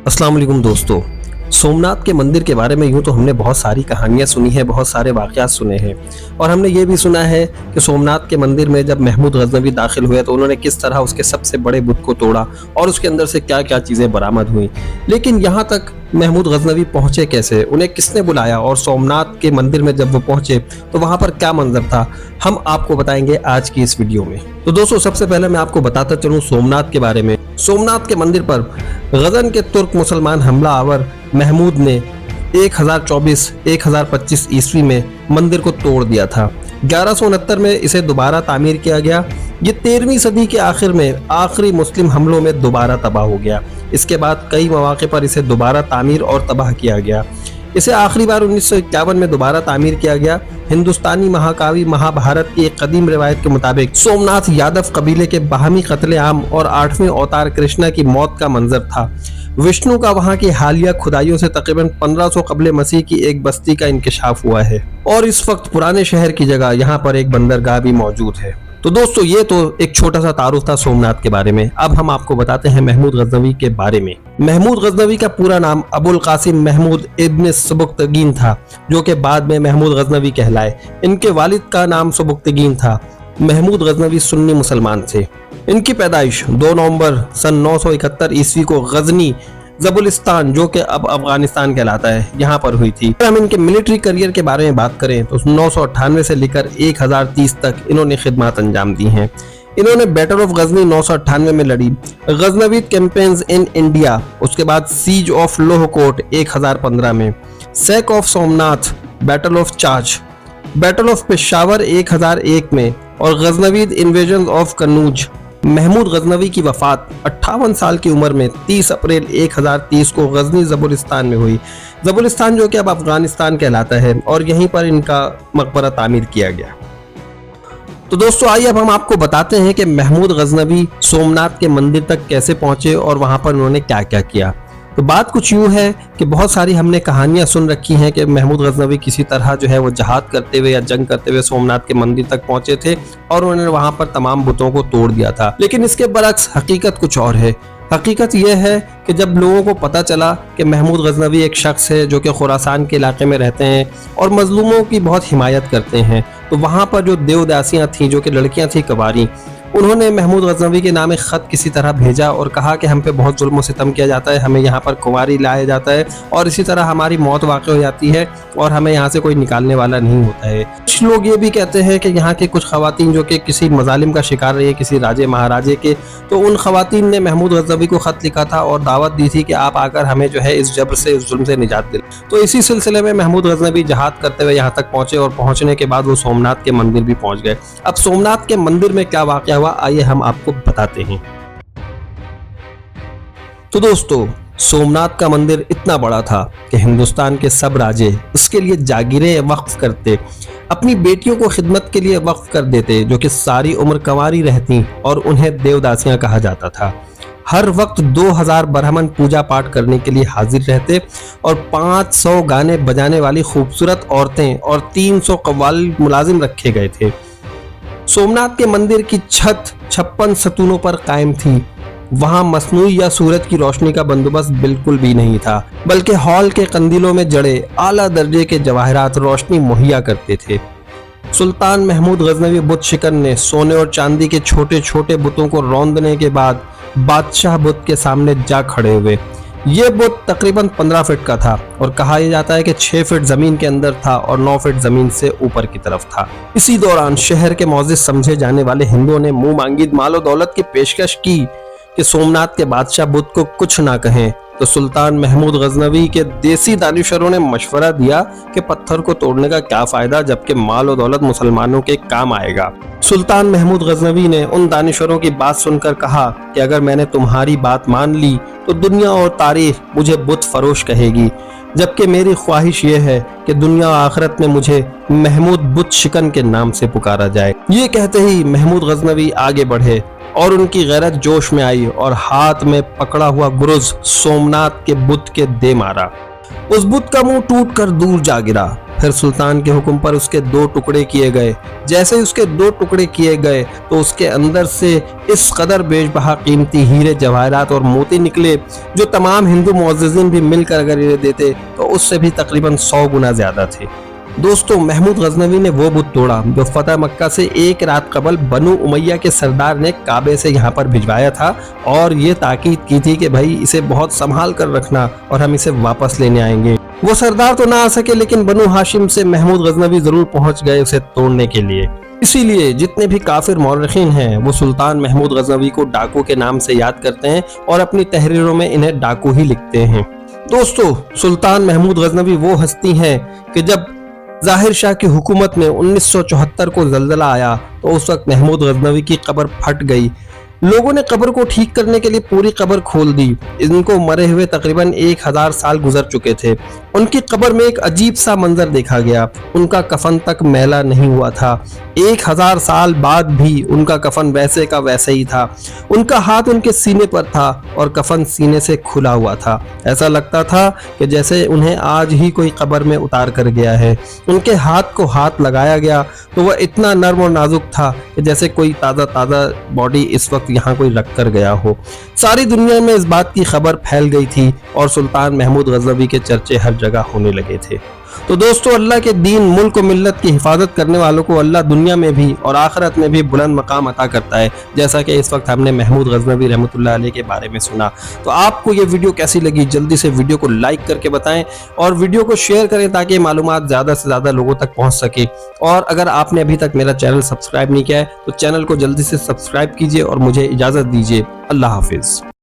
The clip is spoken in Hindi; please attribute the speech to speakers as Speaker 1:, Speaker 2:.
Speaker 1: अस्सलाम वालेकुम दोस्तों। सोमनाथ के मंदिर के बारे में यूँ तो हमने बहुत सारी कहानियाँ सुनी हैं, बहुत सारे वाक़यात सुने हैं और हमने ये भी सुना है कि सोमनाथ के मंदिर में जब महमूद गज़नवी दाखिल हुए तो उन्होंने किस तरह उसके सबसे बड़े बुत को तोड़ा और उसके अंदर से क्या क्या चीज़ें बरामद हुई। लेकिन यहाँ तक महमूद गज़नवी पहुँचे कैसे, उन्हें किसने बुलाया और सोमनाथ के मंदिर में जब वो पहुँचे तो वहाँ पर क्या मंजर था, हम आपको बताएंगे आज की इस वीडियो में। तो दोस्तों सबसे पहले मैं आपको बताता चलूँ सोमनाथ के बारे में। सोमनाथ के मंदिर पर गजन के तुर्क मुसलमान हमला आवर महमूद ने 1024-1025 ईस्वी में मंदिर को तोड़ दिया था। 1169 में इसे दोबारा तामीर किया गया। ये 13वीं सदी के आखिर में आखिरी मुस्लिम हमलों में दोबारा तबाह हो गया। इसके बाद कई मौके पर इसे दोबारा तामीर और तबाह किया गया। इसे आखिरी बार 1951 में दोबारा तामीर किया गया। हिंदुस्तानी महाकाव्य महाभारत की एक कदीम रिवायत के मुताबिक सोमनाथ यादव कबीले के बाहमी कत्ले-आम और 8वें अवतार कृष्णा की मौत का मंजर था। विष्णु का वहां की हालिया खुदाइयों से तकरीबन 1500 कबले मसीह की एक बस्ती का इंकशाफ हुआ है और इस वक्त पुराने शहर की जगह यहाँ पर एक बंदरगाह भी मौजूद है। तो दोस्तों ये तो एक छोटा सा तारुफ था सोमनाथ के बारे में। अब हम आपको बताते हैं महमूद गज़नवी के बारे में। महमूद गज़नवी का पूरा नाम अबुल कासिम महमूद इब्न सुबुक्तगीन था, जो कि बाद में महमूद गज़नवी कहलाए। इनके वालिद का नाम सुबुक्तगीन था। महमूद गज़नवी सुन्नी मुसलमान थे। इनकी पैदाइश 2 नवंबर सन 971 ईस्वी को गजनी जबुलिस्तान, जो कि अब अफगानिस्तान कहलाता है, यहाँ पर हुई थी। हम इनके मिलिट्री करियर के बारे में बात करें तो 998 से लेकर 1030 तक इन्होंने खिदमत अंजाम दी हैं। इन्होंने बैटल ऑफ गजनी 998 में लड़ी, गजनवीद कैंपेन्स इन इंडिया, उसके बाद सीज ऑफ लोहकोट 1015 में, sack of Somnath, battle of Chach, battle of Peshawar 1001 में और गजनवीद इन्वेजन ऑफ कन्नूज। महमूद गज़नवी की वफ़ात 58 साल की उम्र में 30 अप्रैल 1030 को गजनी ज़बुलिस्तान में हुई। ज़बुलिस्तान जो कि अब अफगानिस्तान कहलाता है और यहीं पर इनका मकबरा तामीर किया गया। तो दोस्तों आइए अब हम आपको बताते हैं कि महमूद गज़नवी सोमनाथ के मंदिर तक कैसे पहुंचे और वहां पर उन्होंने क्या क्या किया। तो बात कुछ यूँ है कि बहुत सारी हमने कहानियां सुन रखी हैं कि महमूद गज़नवी किसी तरह जो है वो जहाद करते हुए या जंग करते हुए सोमनाथ के मंदिर तक पहुंचे थे और उन्होंने वहां पर तमाम बुतों को तोड़ दिया था। लेकिन इसके बरक्स हकीकत कुछ और है। हकीकत यह है कि जब लोगों को पता चला कि महमूद गज़नवी एक शख्स है जो कि खुरासान के इलाके में रहते हैं और मजलूमों की बहुत हिमायत करते हैं, तो वहाँ पर जो देवदासियाँ थीं, जो कि लड़कियाँ थीं कवारी, उन्होंने महमूद गज़नवी के नाम एक ख़त किसी तरह भेजा और कहा कि हम पे बहुत जुल्म सितम किया जाता है, हमें यहाँ पर कुंवारी लाया जाता है और इसी तरह हमारी मौत वाक़ हो जाती है और हमें यहाँ से कोई निकालने वाला नहीं होता है। कुछ लोग ये भी कहते हैं कि यहाँ के कुछ ख़वातीन जो कि किसी मजालिम का शिकार रही है, किसी राजे महाराजे के, तो उन ख़वातीन ने महमूद गज़नवी को ख़त लिखा था और दावत दी थी कि आप आकर हमें जो है इस जबर से, इस जुल्म से निजात दिलाएं। तो इसी सिलसिले में महमूद गज़नवी जहाद करते हुए यहाँ तक पहुँचे और पहुँचने के बाद वो सोमनाथ के मंदिर भी पहुँच गए। अब सोमनाथ के मंदिर में क्या वाक़या हुआ, आइए हम आपको बताते हैं। तो दोस्तों सोमनाथ का मंदिर इतना बड़ा था कि हिंदुस्तान के सब राजे उसके लिए जागीरें वक्फ करते, अपनी बेटियों को खिदमत के लिए वक्फ कर देते, जो कि सारी उम्र कंवारी रहती और उन्हें देवदासियां कहा जाता था। हर वक्त 2000 ब्राह्मण पूजा पाठ करने के लिए हाजिर रहते और 500 गाने बजाने वाली खूबसूरत औरतें और 300 कव्वाल मुलाजिम रखे गए थे। सोमनाथ के मंदिर की छत 56 सतूनों पर कायम थी। वहां मसनूई या सूरज की रोशनी का बंदोबस्त बिल्कुल भी नहीं था, बल्कि हॉल के कंदीलों में जड़े आला दर्जे के जवाहरात रोशनी मुहैया करते थे। सुल्तान महमूद गज़नवी बुत शिकन ने सोने और चांदी के छोटे छोटे बुतों को रौंदने के बाद बादशाह बुत के सामने जा खड़े हुए। ये बुत तकरीबन 15 फीट का था और कहा यह जाता है कि 6 फीट जमीन के अंदर था और 9 फीट जमीन से ऊपर की तरफ था। इसी दौरान शहर के मौजिज़ समझे जाने वाले हिंदुओं ने मुंह मांगी मालो दौलत की पेशकश की कि सोमनाथ के बादशाह बुत को कुछ ना कहें। तो सुल्तान महमूद गज़नवी के देसी दानिशरों ने मशवरा दिया कि पत्थर को तोड़ने का क्या फायदा, जबकि माल और दौलत मुसलमानों के काम आएगा। सुल्तान महमूद गज़नवी ने उन दानिशरों की बात सुनकर कहा कि अगर मैंने तुम्हारी बात मान ली तो दुनिया और तारीख मुझे बुत फरोश कहेगी, जबकि मेरी ख्वाहिश ये है कि दुनिया और आखिरत में मुझे महमूद बुत शिकन के नाम से पुकारा जाए। ये कहते ही महमूद गज़नवी आगे बढ़े और उनकी गैरत जोश में आई और हाथ में पकड़ा हुआ गुरुज सोमनाथ के बुत के दे मारा। उस बुत का मुंह टूट कर दूर जा गिरा। फिर सुल्तान के हुक्म पर उसके 2 टुकड़े किए गए। जैसे ही उसके 2 टुकड़े किए गए तो उसके अंदर से इस कदर बेशबहा कीमती हीरे जवाहरात और मोती निकले जो तमाम हिंदू मुअज्जिज़ीन भी मिलकर अगर ये देते तो उससे भी तकरीबन 100 गुना ज्यादा थे। दोस्तों, महमूद गजनवी ने वो बुत तोड़ा जो फतेह मक्का से एक रात कबल बनु उमैया के सरदार ने काबे से यहाँ पर भिजवाया था और ये ताकीद की थी कि भाई इसे बहुत संभाल कर रखना और हम इसे वापस लेने आएंगे। वो सरदार तो ना आ सके लेकिन बनु हाशिम से महमूद गजनवी जरूर पहुंच गए उसे तोड़ने के लिए। इसीलिए जितने भी काफिर मौरखीन हैं वो सुल्तान महमूद गजनवी को डाकू के नाम से याद करते हैं और अपनी तहरीरों में इन्हें डाकू ही लिखते हैं। दोस्तों, सुल्तान महमूद गजनवी वो हस्ती हैं कि जब जाहिर शाह की हुकूमत में 1974 को जल्जला आया तो उस वक्त महमूद गजनवी की कब्र फट गई। लोगों ने कब्र को ठीक करने के लिए पूरी कब्र खोल दी। इनको मरे हुए तकरीबन 1000 साल गुजर चुके थे। उनकी कब्र में एक अजीब सा मंजर देखा गया, उनका कफन तक मैला नहीं हुआ था। 1000 साल बाद भी उनका कफन वैसे का वैसे ही था। उनका हाथ उनके सीने पर था और कफन सीने से खुला हुआ था। ऐसा लगता था कि जैसे उन्हें आज ही कोई कब्र में उतार कर गया है। उनके हाथ को हाथ लगाया गया तो वह इतना नर्म और नाजुक था कि जैसे कोई ताज़ा ताज़ा बॉडी इस वक्त यहाँ कोई रख कर गया हो। सारी दुनिया में इस बात की खबर फैल गई थी और सुल्तान महमूद गजनवी के चर्चे हर जगह होने लगे थे। तो दोस्तों, अल्लाह के दीन, मुल्क और मिल्लत की हिफाजत करने वालों को अल्लाह दुनिया में भी और आखिरत में भी बुलंद मकाम अता करता है, जैसा कि इस वक्त हमने महमूद गजनवी रहमतुल्लाह अलैह के बारे में सुना। तो आपको ये वीडियो कैसी लगी, जल्दी से वीडियो को लाइक करके बताएं और वीडियो को शेयर करें ताकि मालूमात ज़्यादा से ज़्यादा लोगों तक पहुँच सके। और अगर आपने अभी तक मेरा चैनल सब्सक्राइब नहीं किया है तो चैनल को जल्दी से सब्सक्राइब कीजिए और मुझे इजाज़त दीजिए। अल्लाह हाफिज़।